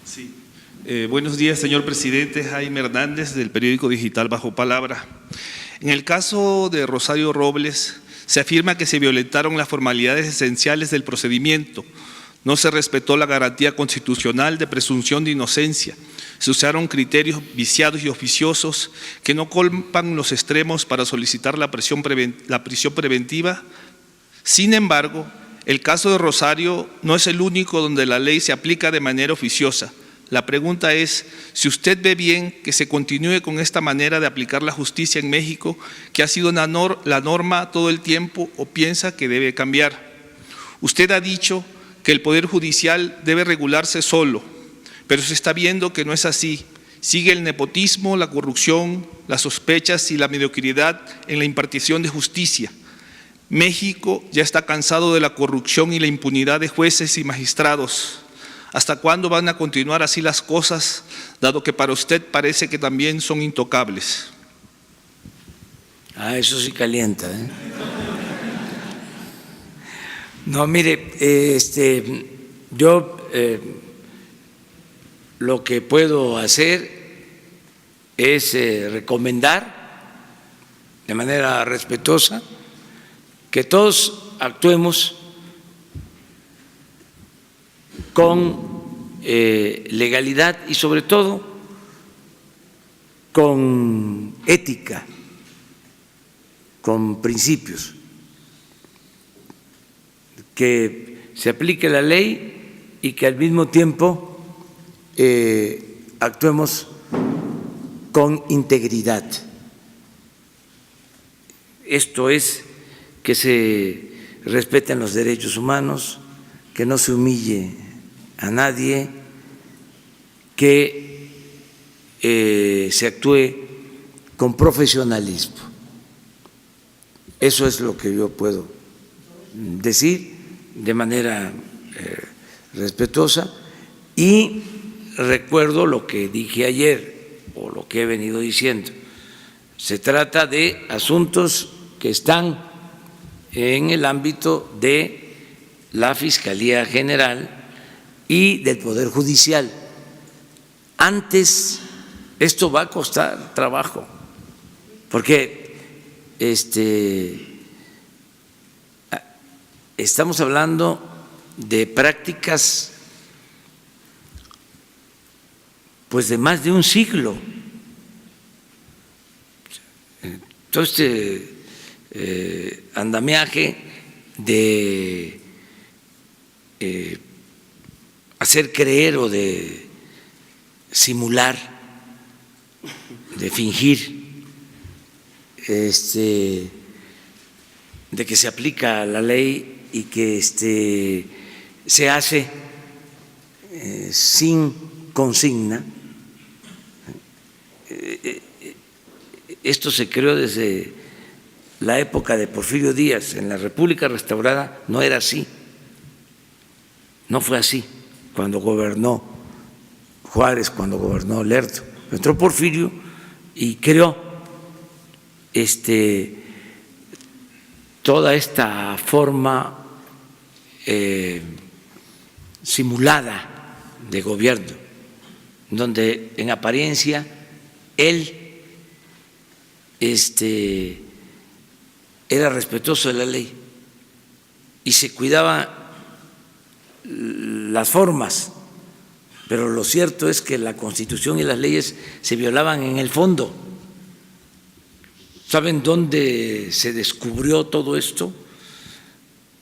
Sí. Buenos días, señor presidente. Jaime Hernández, del periódico digital Bajo Palabra. En el caso de Rosario Robles, se afirma que se violentaron las formalidades esenciales del procedimiento. No se respetó la garantía constitucional de presunción de inocencia. Se usaron criterios viciados y oficiosos que no colman los extremos para solicitar la prisión preventiva. Sin embargo, el caso de Rosario no es el único donde la ley se aplica de manera oficiosa. La pregunta es si usted ve bien que se continúe con esta manera de aplicar la justicia en México, que ha sido la norma todo el tiempo, o piensa que debe cambiar. Usted ha dicho que el Poder Judicial debe regularse solo, pero se está viendo que no es así. Sigue el nepotismo, la corrupción, las sospechas y la mediocridad en la impartición de justicia. México ya está cansado de la corrupción y la impunidad de jueces y magistrados. ¿Hasta cuándo van a continuar así las cosas, dado que para usted parece que también son intocables? Eso sí calienta, ¿eh? No, mire, yo lo que puedo hacer es recomendar de manera respetuosa que todos actuemos con legalidad y sobre todo con ética, con principios, que se aplique la ley y que al mismo tiempo actuemos con integridad. Esto es, que se respeten los derechos humanos, que no se humille a nadie, que se actúe con profesionalismo. Eso es lo que yo puedo decir de manera respetuosa, y recuerdo lo que dije ayer o lo que he venido diciendo. Se trata de asuntos que están en el ámbito de la Fiscalía General y del Poder Judicial. Antes, esto va a costar trabajo, porque estamos hablando de prácticas pues de más de un siglo. Todo este andamiaje de hacer creer o de simular, de fingir, de que se aplica la ley y que se hace sin consigna. Esto se creó desde la época de Porfirio Díaz. En la República Restaurada no era así, no fue así cuando gobernó Juárez, cuando gobernó Lerdo. Entró Porfirio y creó toda esta forma simulada de gobierno, donde en apariencia él era respetuoso de la ley y se cuidaba las formas, pero lo cierto es que la Constitución y las leyes se violaban en el fondo. ¿Saben dónde se descubrió todo esto?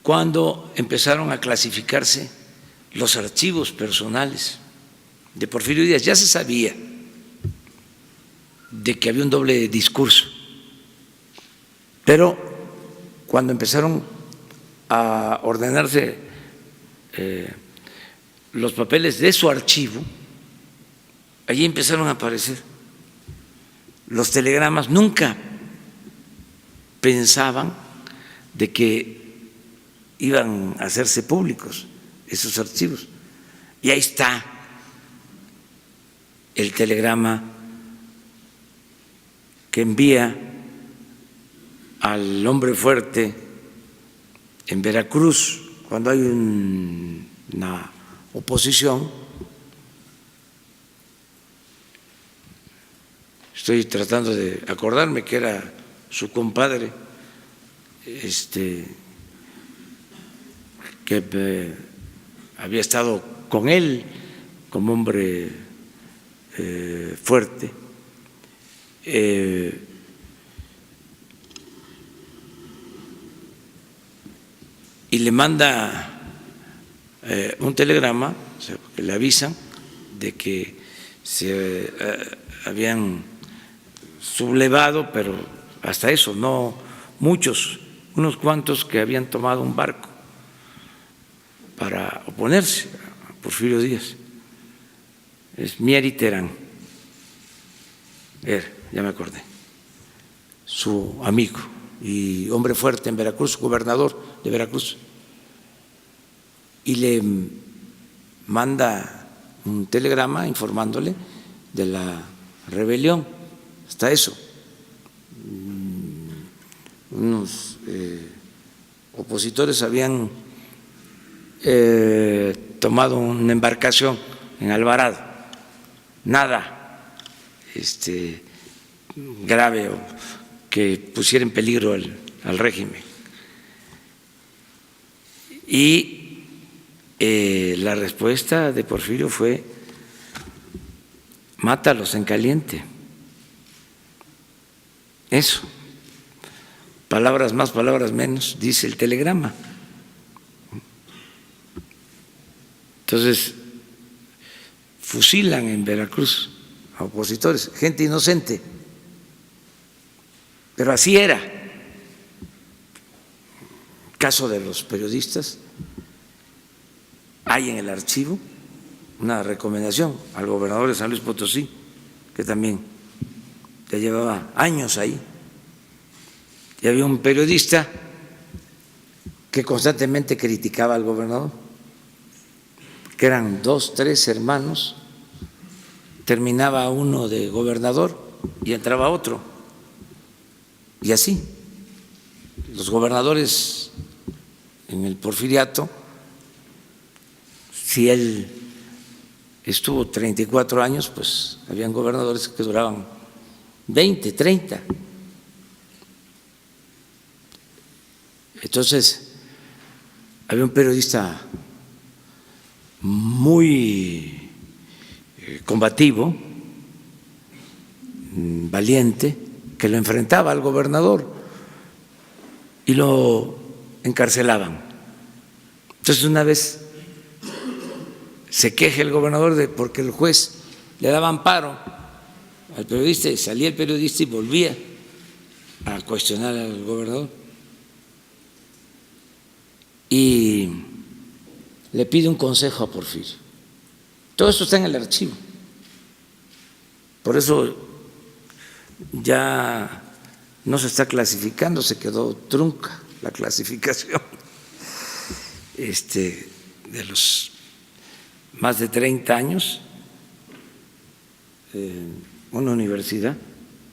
Cuando empezaron a clasificarse los archivos personales de Porfirio Díaz. Ya se sabía de que había un doble discurso, pero cuando empezaron a ordenarse los papeles de su archivo, allí empezaron a aparecer los telegramas. Nunca pensaban de que iban a hacerse públicos esos archivos. Y ahí está el telegrama que envía al hombre fuerte en Veracruz cuando hay una oposición estoy tratando de acordarme que era su compadre, que había estado con él como hombre fuerte. Y le manda un telegrama, o sea, que le avisan de que se habían sublevado, pero hasta eso, no muchos, unos cuantos que habían tomado un barco para oponerse a Porfirio Díaz. Es Mier y Terán, ya me acordé, su amigo y hombre fuerte en Veracruz, gobernador de Veracruz, y le manda un telegrama informándole de la rebelión. Hasta eso, unos opositores habían tomado una embarcación en Alvarado, nada grave o que pusiera en peligro al régimen. Y la respuesta de Porfirio fue: mátalos en caliente. Eso, palabras más, palabras menos, dice el telegrama. Entonces, fusilan en Veracruz a opositores, gente inocente, pero así era. Caso de los periodistas, hay en el archivo una recomendación al gobernador de San Luis Potosí, que también ya llevaba años ahí, y había un periodista que constantemente criticaba al gobernador, que eran 2, 3 hermanos, terminaba uno de gobernador y entraba otro, y así. Los gobernadores en el porfiriato, si él estuvo 34 años, pues habían gobernadores que duraban 20, 30. Entonces, había un periodista muy combativo, valiente, que lo enfrentaba al gobernador y lo encarcelaban. Entonces, una vez se queja el gobernador de porque el juez le daba amparo al periodista, y salía el periodista y volvía a cuestionar al gobernador, y le pide un consejo a Porfirio. Todo esto está en el archivo. Por eso ya no se está clasificando, se quedó trunca la clasificación de los más de 30 años. Una universidad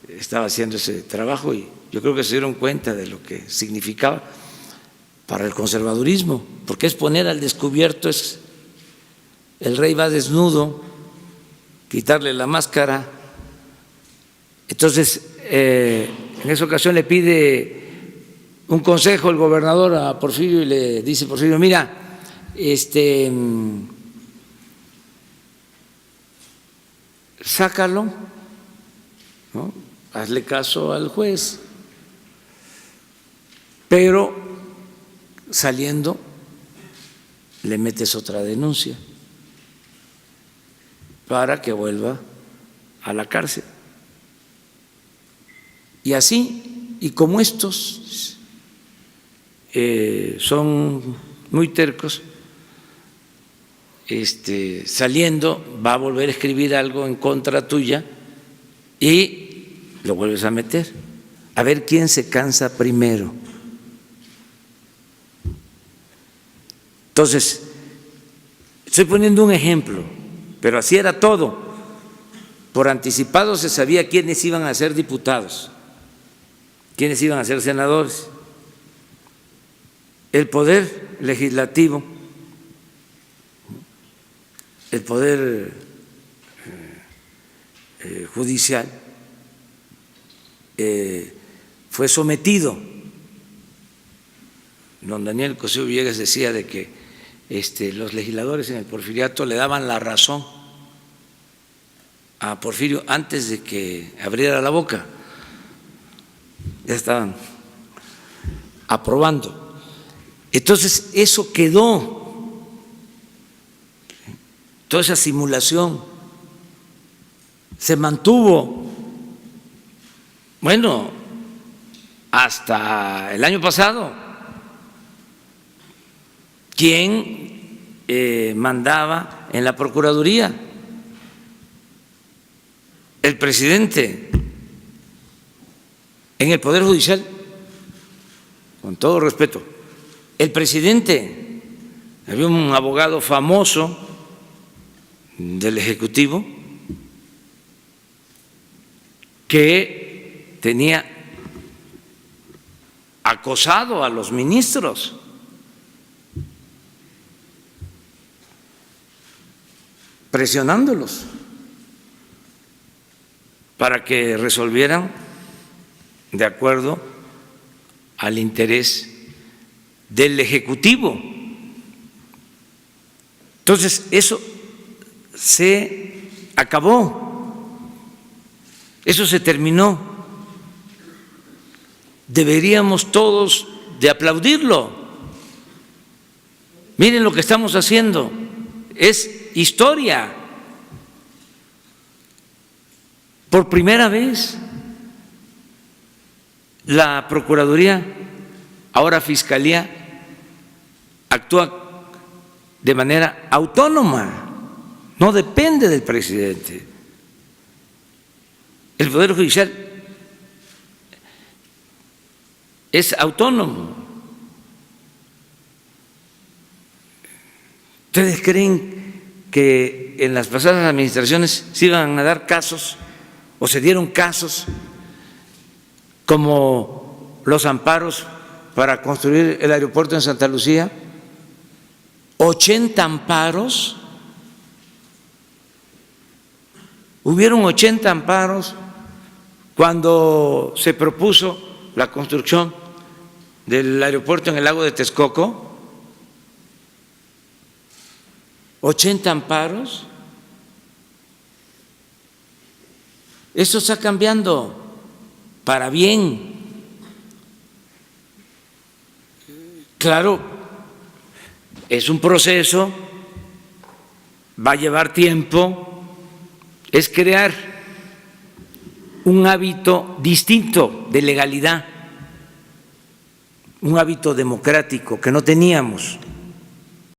estaba haciendo ese trabajo y yo creo que se dieron cuenta de lo que significaba para el conservadurismo, porque es poner al descubierto, es el rey va desnudo, quitarle la máscara. Entonces, en esa ocasión le pide un consejo el gobernador a Porfirio y le dice: Porfirio, mira, sácalo, ¿no? Hazle caso al juez, pero saliendo le metes otra denuncia para que vuelva a la cárcel. Y así, y como estos son muy tercos, saliendo va a volver a escribir algo en contra tuya y lo vuelves a meter. A ver quién se cansa primero. Entonces, estoy poniendo un ejemplo, pero así era todo. Por anticipado se sabía quiénes iban a ser diputados, quiénes iban a ser senadores. El poder legislativo, el poder judicial, fue sometido. Don Daniel Cosío Villegas decía de que los legisladores en el Porfiriato le daban la razón a Porfirio antes de que abriera la boca. Ya estaban aprobando. Entonces, eso quedó, toda esa simulación se mantuvo, bueno, hasta el año pasado. ¿Quién mandaba en la Procuraduría? El presidente. En el Poder Judicial, con todo respeto, el presidente. Había un abogado famoso del Ejecutivo que tenía acosado a los ministros. Presionándolos para que resolvieran de acuerdo al interés del Ejecutivo. Entonces, eso se acabó, eso se terminó. Deberíamos todos de aplaudirlo. Miren lo que estamos haciendo, es historia. Por primera vez, la Procuraduría, ahora Fiscalía, actúa de manera autónoma, no depende del presidente. El Poder Judicial es autónomo. ¿Ustedes creen que en las pasadas administraciones se iban a dar casos o se dieron casos como los amparos para construir el aeropuerto en Santa Lucía? 80 amparos. Hubieron 80 amparos cuando se propuso la construcción del aeropuerto en el lago de Texcoco. 80 amparos. Eso está cambiando para bien. Claro, es un proceso, va a llevar tiempo, es crear un hábito distinto de legalidad, un hábito democrático que no teníamos.